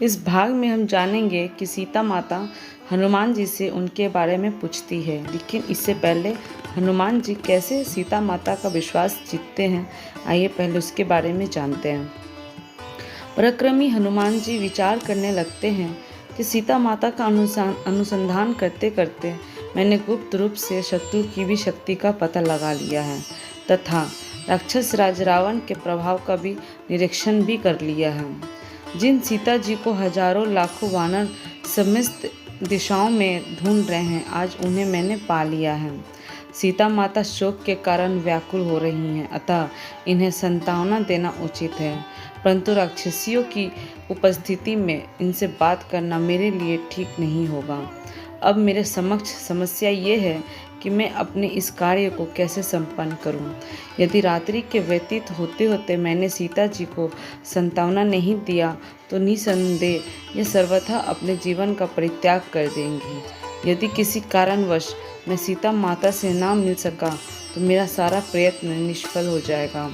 इस भाग में हम जानेंगे कि सीता माता हनुमान जी से उनके बारे में पूछती है, लेकिन इससे पहले हनुमान जी कैसे सीता माता का विश्वास जीतते हैं, आइए पहले उसके बारे में जानते हैं। पराक्रमी हनुमान जी विचार करने लगते हैं कि सीता माता का अनुसंधान करते करते मैंने गुप्त रूप से शत्रु की भी शक्ति का पता लगा लिया है तथा राक्षस राज रावण के प्रभाव का भी निरीक्षण भी कर लिया है। जिन सीता जी को हजारों लाखों वानर समस्त दिशाओं में ढूंढ रहे हैं, आज उन्हें मैंने पा लिया है। सीता माता शोक के कारण व्याकुल हो रही हैं, अतः इन्हें सांत्वना देना उचित है, परंतु राक्षसियों की उपस्थिति में इनसे बात करना मेरे लिए ठीक नहीं होगा। अब मेरे समक्ष समस्या ये है कि मैं अपने इस कार्य को कैसे संपन्न करूं। यदि रात्रि के व्यतीत होते होते मैंने सीता जी को सांत्वना नहीं दिया तो निसंदेह ये सर्वथा अपने जीवन का परित्याग कर देंगी। यदि किसी कारणवश मैं सीता माता से ना मिल सका तो मेरा सारा प्रयत्न निष्फल हो जाएगा।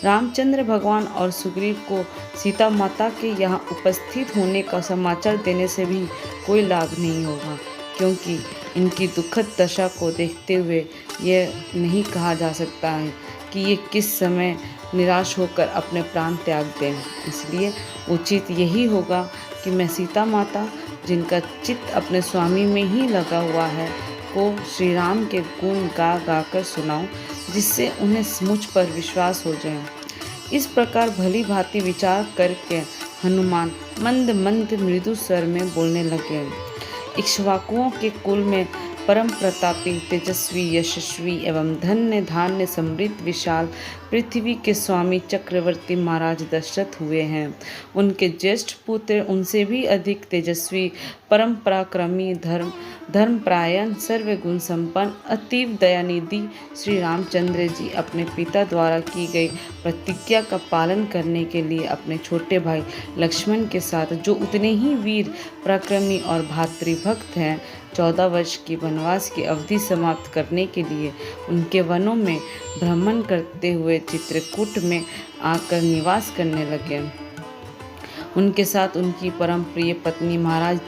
रामचंद्र भगवान और सुग्रीव को सीता माता के यहाँ उपस्थित होने का समाचार देने से भी कोई लाभ नहीं होगा, क्योंकि इनकी दुखद दशा को देखते हुए यह नहीं कहा जा सकता है कि ये किस समय निराश होकर अपने प्राण त्याग दें। इसलिए उचित यही होगा कि मैं सीता माता, जिनका चित्त अपने स्वामी में ही लगा हुआ है, को श्री राम के गुण गा गा कर सुनाऊं, जिससे उन्हें मुझ पर विश्वास हो जाए। इस प्रकार भली भांति विचार करके हनुमान मंद मंद मृदु स्वर में बोलने लगे। इक्ष्वाकुओं के कुल में परम प्रतापी, तेजस्वी, यशस्वी एवं धन्य धान्य समृद्ध विशाल पृथ्वी के स्वामी चक्रवर्ती महाराज दशरथ हुए हैं। उनके ज्येष्ठ पुत्र उनसे भी अधिक तेजस्वी, परम पराक्रमी, धर्मपरायण, सर्वगुण संपन्न, अतीव दयानिधि श्री रामचंद्र जी अपने पिता द्वारा की गई प्रतिज्ञा का पालन करने के लिए अपने छोटे भाई लक्ष्मण के साथ, जो उतने ही वीर, पराक्रमी और भातृभक्त हैं, 14 वर्ष की वनवास की अवधि समाप्त करने के लिए उनके वनों में भ्रमण करते हुए चित्रकूट में आकर निवास करने लगे। उनके साथ उनकी परम प्रिय पत्नी महाराज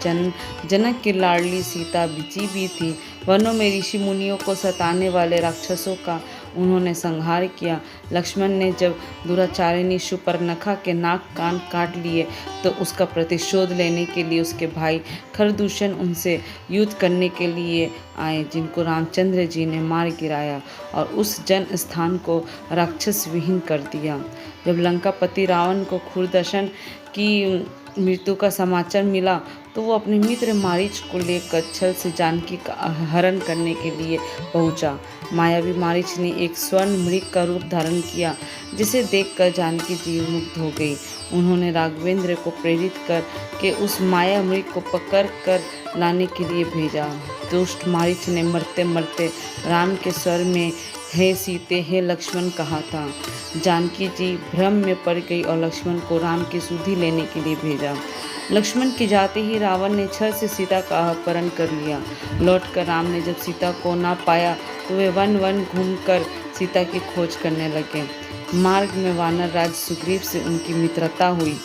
जनक की लाडली सीता जी भी थी। वनों में ऋषि मुनियों को सताने वाले राक्षसों का उन्होंने संहार किया। लक्ष्मण ने जब दुराचारिणी शूर्पणखा के नाक कान काट लिए तो उसका प्रतिशोध लेने के लिए उसके भाई खरदूषण उनसे युद्ध करने के लिए आए, जिनको रामचंद्र जी ने मार गिराया और उस जन स्थान को राक्षस विहीन कर दिया। जब लंकापति रावण को खुरदशन की मृत्यु का समाचार मिला तो वो अपने मित्र मारीच को लेकर छल से जानकी का हरण करने के लिए पहुंचा। मायावी मारीच ने एक स्वर्ण मृग का रूप धारण किया, जिसे देखकर जानकी जी मुग्ध हो गई। उन्होंने राघवेंद्र को प्रेरित कर के उस माया मृग को पकड़ कर लाने के लिए भेजा। दुष्ट मारीच ने मरते मरते राम के स्वर में हे सीते, हे लक्ष्मण कहा था। जानकी जी भ्रम में पड़ गई और लक्ष्मण को राम की सुधि लेने के लिए भेजा। लक्ष्मण की जाते ही रावण ने छल से सीता का अपहरण कर लिया। लौटकर राम ने जब सीता को ना पाया तो वे वन वन घूमकर सीता की खोज करने लगे। मार्ग में वानर राज सुग्रीव से उनकी मित्रता हुई।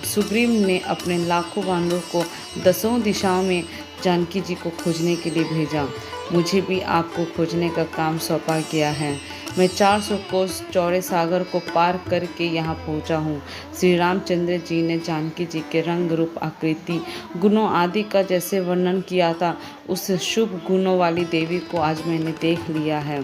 सुग्रीव ने अपने लाखों वानरों को 10 दिशाओं में जानकी जी को खोजने के लिए भेजा। मुझे भी आपको खोजने का काम सौंपा गया है। मैं 400 कोस चौड़े सागर को पार करके यहाँ पहुँचा हूँ। श्री रामचंद्र जी ने जानकी जी के रंग, रूप, आकृति, गुणों आदि का जैसे वर्णन किया था, उस शुभ गुणों वाली देवी को आज मैंने देख लिया है।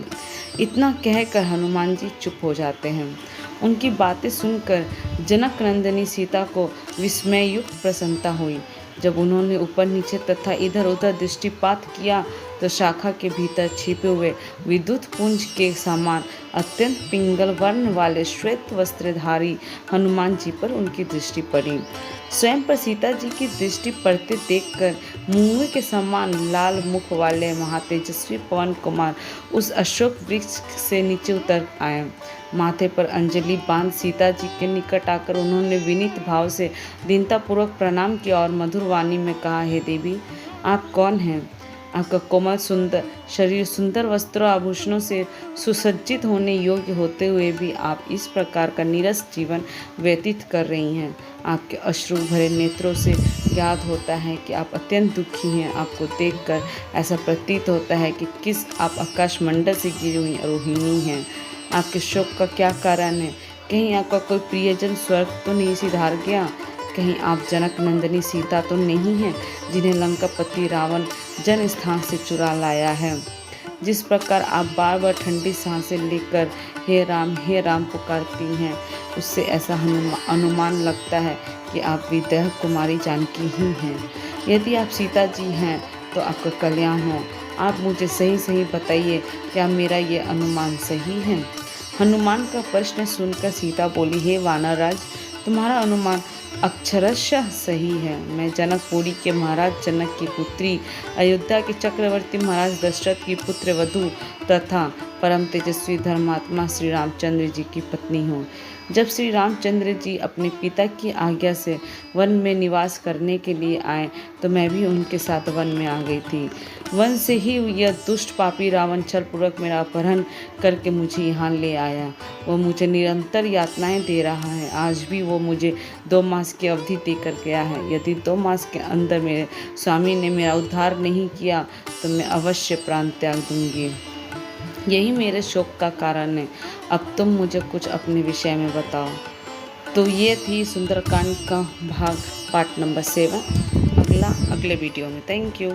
इतना कहकर हनुमान जी चुप हो जाते हैं। उनकी बातें सुनकर जनक नंदिनी सीता को विस्मययुक्त प्रसन्नता हुई। जब उन्होंने ऊपर नीचे तथा इधर उधर दृष्टिपात किया तो शाखा के भीतर छिपे हुए विद्युत पुंज के समान अत्यंत पिंगल वर्ण वाले श्वेत वस्त्रधारी हनुमान जी पर उनकी दृष्टि पड़ी। स्वयं पर सीता जी की दृष्टि पड़ते देखकर मूंगे के समान लाल मुख वाले महातेजस्वी पवन कुमार उस अशोक वृक्ष से नीचे उतर आए। माथे पर अंजलि बांध सीता जी के निकट आकर उन्होंने विनीत भाव से दीनतापूर्वक प्रणाम किया और मधुर वाणी में कहा, हे देवी, आप कौन हैं? आपका कोमल सुंदर शरीर सुंदर वस्त्रों आभूषणों से सुसज्जित होने योग्य होते हुए भी आप इस प्रकार का नीरस जीवन व्यतीत कर रही हैं। आपके अश्रु भरे नेत्रों से ज्ञात होता है कि आप अत्यंत दुखी हैं। आपको देखकर ऐसा प्रतीत होता है कि किस आप आकाश मंडल से गिरी हुई रोहिणी हैं। आपके शोक का क्या कारण है? कहीं आपका कोई प्रियजन स्वर्ग तो नहीं सिधार गया? कहीं आप जनक नंदिनी सीता तो नहीं हैं जिन्हें लंकापति रावण जन स्थान से चुरा लाया है? जिस प्रकार आप बार बार ठंडी सांसें लेकर हे राम पुकारती हैं, उससे ऐसा अनुमान लगता है कि आप विदेह कुमारी जानकी ही हैं। यदि आप सीता जी हैं तो आपका कल्याण हो। आप मुझे सही बताइए, क्या मेरा ये अनुमान सही है? हनुमान का प्रश्न सुनकर सीता बोली, हे वानरराज, तुम्हारा अनुमान अक्षरशः सही है। मैं जनकपुरी के महाराज जनक की पुत्री, अयोध्या के चक्रवर्ती महाराज दशरथ की पुत्र वधू तथा परम तेजस्वी धर्मात्मा श्री रामचंद्र जी की पत्नी हूँ। जब श्री रामचंद्र जी अपने पिता की आज्ञा से वन में निवास करने के लिए आए तो मैं भी उनके साथ वन में आ गई थी। वन से ही यह दुष्ट पापी रावण छलपूर्वक मेरा अपहरण करके मुझे यहाँ ले आया। वो मुझे निरंतर यातनाएं दे रहा है। आज भी वो मुझे 2 मास की अवधि देकर गया है। यदि 2 मास के अंदर मेरे स्वामी ने मेरा उद्धार नहीं किया तो मैं अवश्य प्राण त्याग दूंगी। यही मेरे शोक का कारण है। अब तुम मुझे कुछ अपने विषय में बताओ। तो ये थी सुंदरकांड का पार्ट नंबर 7। अगले वीडियो में। Thank you.